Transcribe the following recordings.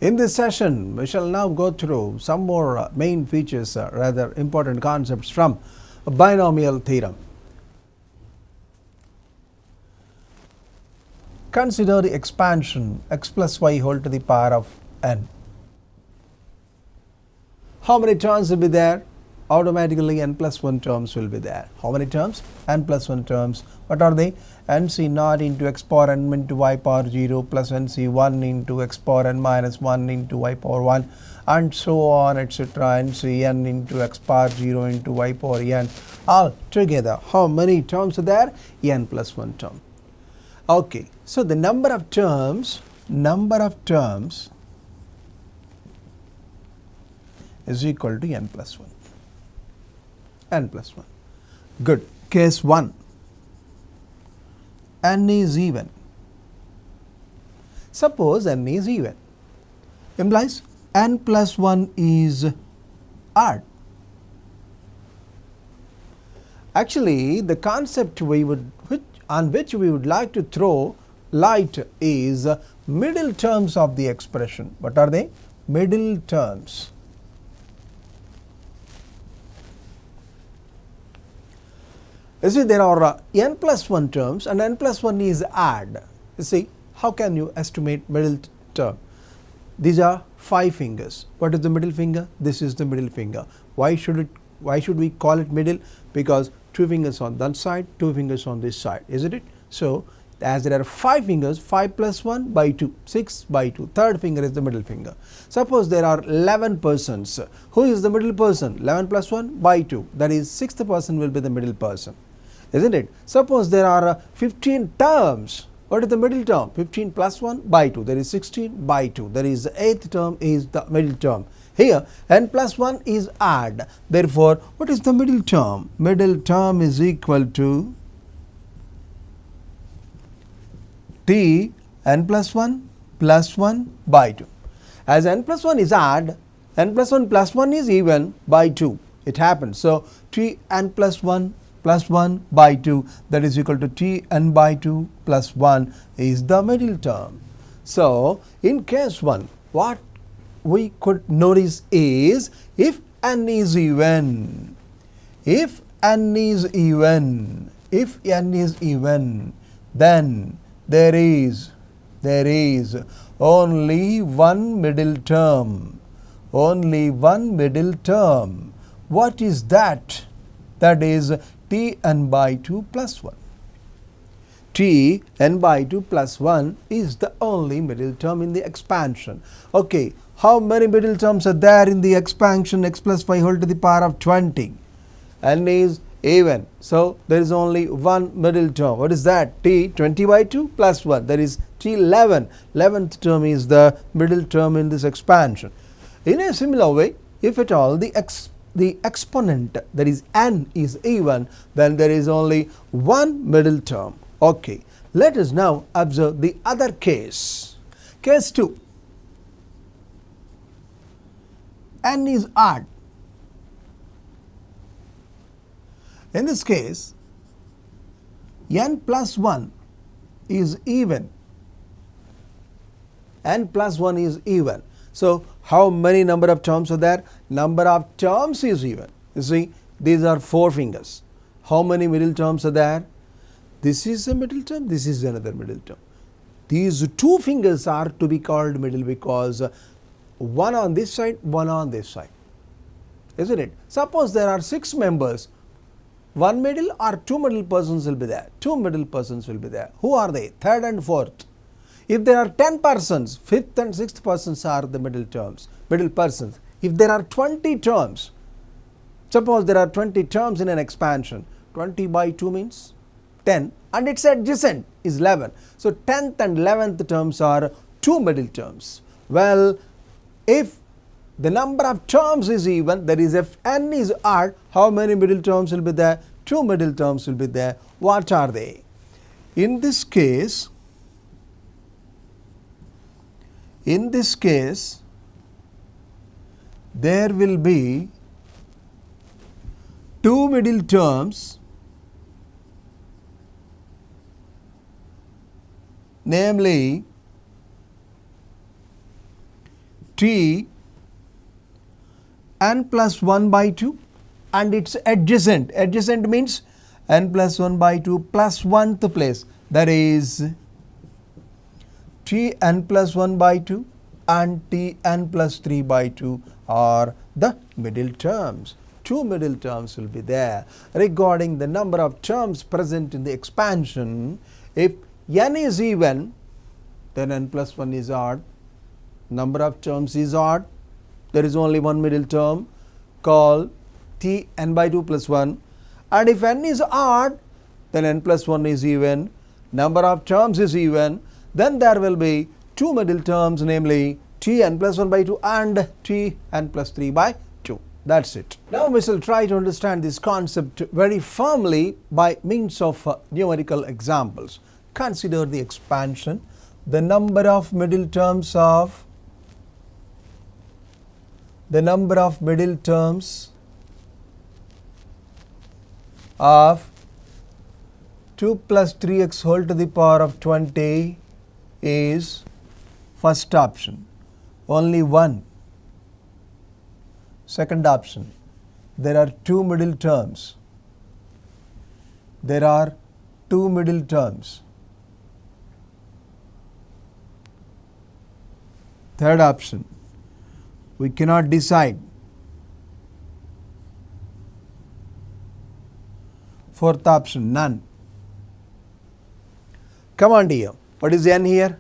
In this session, we shall now go through some more main features, rather important concepts from binomial theorem. Consider the expansion x plus y whole to the power of n. How many terms will be there? Automatically n plus 1 terms will be there. How many terms? N plus 1 terms. What are they? nc naught into x power n into y power 0 plus nc 1 into x power n minus 1 into y power 1 and so on, etc. nc n into x power 0 into y power n. All together, how many terms are there? N plus 1 term. Okay, so the number of terms is equal to n plus 1. N plus 1. Good. Case 1. N is even. Suppose n is even. Implies n plus 1 is odd. Actually, the concept on which we would like to throw light is middle terms of the expression. What are they? Middle terms. You see, there are n plus 1 terms and n plus 1 is odd. You see, how can you estimate middle term? These are 5 fingers. What is the middle finger? This is the middle finger. Why should we call it middle? Because 2 fingers on that side, 2 fingers on this side, isn't it? So, as there are 5 fingers, 5 plus 1 by 2, 6 by 2. Third finger is the middle finger. Suppose there are 11 persons. Who is the middle person? 11 plus 1 by 2. That is, 6th person will be the middle person. Isn't it? Suppose there are 15 terms. What is the middle term? 15 plus 1 by 2. That is 16 by 2. That is the 8th term is the middle term. Here n plus 1 is odd. Therefore, what is the middle term? Middle term is equal to t n plus 1 by 2. As n plus 1 is odd, n plus 1 plus 1 is even by 2. It happens. So, t n plus 1 by 2, that is equal to t n by 2 plus 1 is the middle term. So, in case 1, what we could notice is if n is even, then there is only one middle term. What is that? That is t n by 2 plus 1. t n by 2 plus 1 is the only middle term in the expansion. Okay, how many middle terms are there in the expansion x plus y whole to the power of 20? N is even. So, there is only one middle term. What is that? T 20 by 2 plus 1. That is t 11. 11th term is the middle term in this expansion. In a similar way, if at all the exponent, that is n, is even, then there is only one middle term. Okay, let us now observe the other case. Case 2. N is odd. In this case, n plus 1 is even. N plus 1 is even. So, how many number of terms are there? Number of terms is even. You see, these are 4 fingers. How many middle terms are there? This is a middle term, this is another middle term. These 2 fingers are to be called middle because one on this side, one on this side. Isn't it? Suppose there are 6 members. One middle or 2 middle persons will be there. 2 middle persons will be there. Who are they? 3rd and 4th. If there are 10 persons, 5th and 6th persons are the middle persons. If there are 20 terms, suppose there are 20 terms in an expansion, 20 by 2 means 10 and its adjacent is 11. So, 10th and 11th terms are 2 middle terms. Well, if the number of terms is even, that is if n is odd, how many middle terms will be there? 2 middle terms will be there. What are they? In this case, there will be 2 middle terms, namely t n plus 1 by 2 and its adjacent. Adjacent means n plus 1 by 2 plus 1th place, that is t n plus 1 by 2 and t n plus 3 by 2 are the middle terms. Two middle terms will be there. Regarding the number of terms present in the expansion, if n is even, then n plus 1 is odd. Number of terms is odd. There is only one middle term called t n by 2 plus 1. And if n is odd, then n plus 1 is even. Number of terms is even. Then there will be two middle terms, namely t n plus 1 by 2 and t n plus 3 by 2. That's it. Now we shall try to understand this concept very firmly by means of numerical examples. Consider the expansion. The number of middle terms of of 2 plus 3x whole to the power of 20 is first option, only one. Second option, there are two middle terms. There are two middle terms. Third option, we cannot decide. Fourth option, none. Come on dear, what is n here?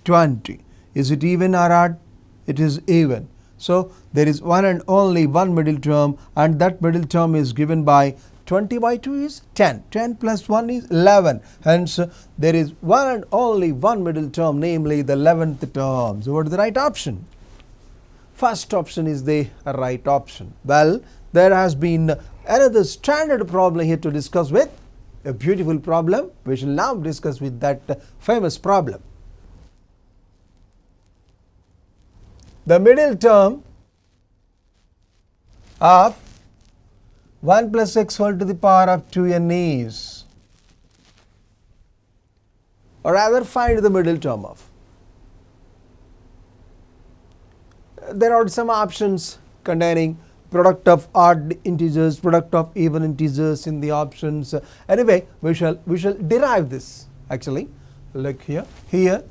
20. Is it even or odd? It is even. So there is one and only one middle term, and that middle term is given by 20 by 2 is 10. 10 plus 1 is 11. Hence there is one and only one middle term, namely the 11th term. So what is the right option? First option is the right option. Well, there has been another standard problem here to discuss with, a beautiful problem. We shall now discuss with that famous problem. The middle term of 1 plus x whole to the power of 2n is, or rather find the middle term of. There are some options containing product of odd integers, product of even integers in the options. Anyway, we shall derive this actually. Look here. Here,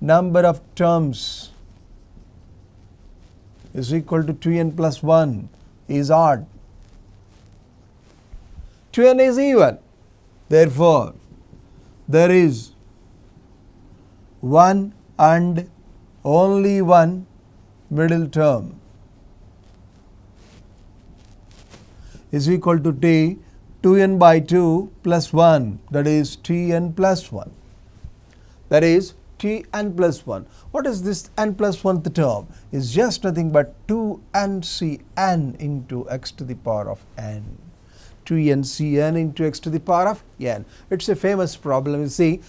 number of terms is equal to 2n plus 1 is odd. 2n is even. Therefore, there is one and only one middle term is equal to t 2n by 2 plus 1, that is tn plus 1. That is tn plus 1. What is this n plus 1th term? Is just nothing but 2ncn into x to the power of n. 2ncn into x to the power of n. It's a famous problem. You see,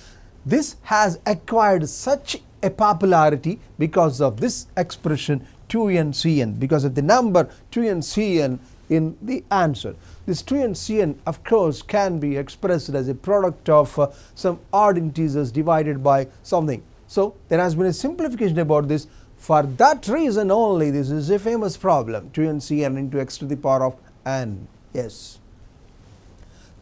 this has acquired such a popularity because of this expression 2ncn, because of the number 2ncn in the answer. This 2ncn of course can be expressed as a product of some odd integers divided by something. So there has been a simplification about this. For that reason only, this is a famous problem, 2ncn into x to the power of n. Yes.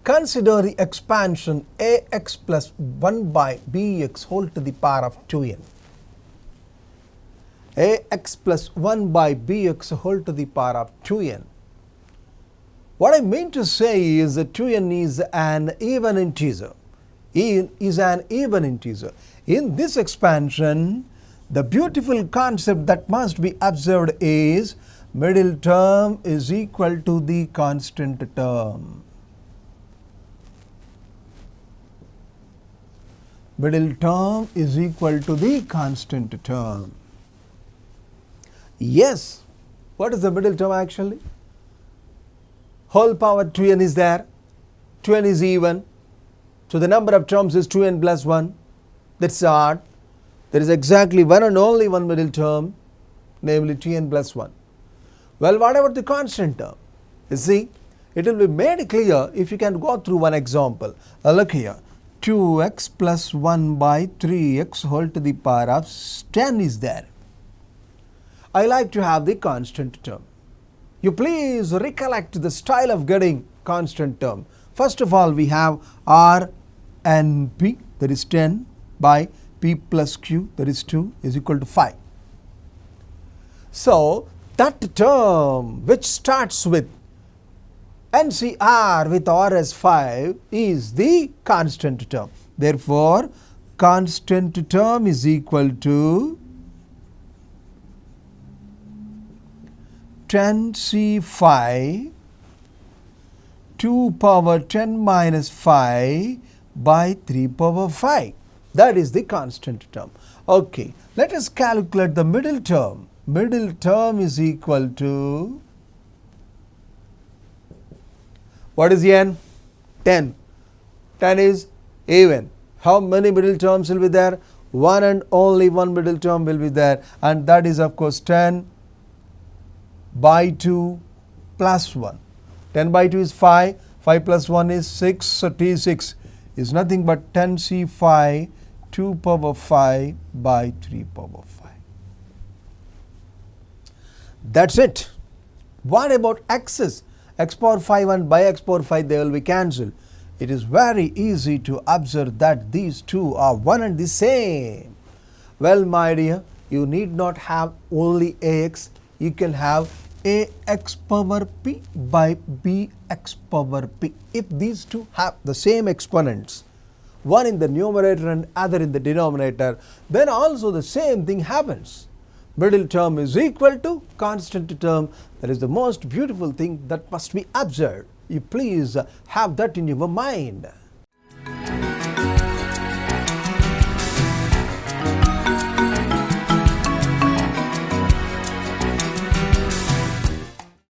Consider the expansion ax plus 1 by bx whole to the power of 2n. Ax plus 1 by bx whole to the power of 2n. What I mean to say is that 2n is an even integer. Is an even integer. In this expansion, the beautiful concept that must be observed is middle term is equal to the constant term. Middle term is equal to the constant term. Yes, what is the middle term actually? Whole power 2n is there, 2n is even, so the number of terms is 2n plus 1, that's odd. There is exactly one and only one middle term, namely tn plus 1. Well, what about the constant term? You see, it will be made clear if you can go through one example. Look here, 2x plus 1 by 3x whole to the power of 10 is there. I like to have the constant term. You please recollect the style of getting constant term. First of all, we have r and p, that is 10 by p plus q, that is 2, is equal to 5. So that term which starts with NCR with r as 5 is the constant term. Therefore, constant term is equal to 10C5 2 power 10 minus 5 by 3 power 5. That is the constant term. Okay, let us calculate the middle term. Middle term is equal to, what is n? 10. 10 is even. How many middle terms will be there? One and only one middle term will be there, and that is of course 10 by 2 plus 1. 10 by 2 is 5. 5 plus 1 is 6. So T6 is nothing but 10C5 2 power 5 by 3 power 5. That's it. What about x's? X power 5 and by x power 5, they will be cancelled. It is very easy to observe that these two are one and the same. Well, my dear, you need not have only ax. You can have ax power p by bx power p. If these two have the same exponents, one in the numerator and other in the denominator, then also the same thing happens. Middle term is equal to constant term. That is the most beautiful thing that must be observed. You please have that in your mind.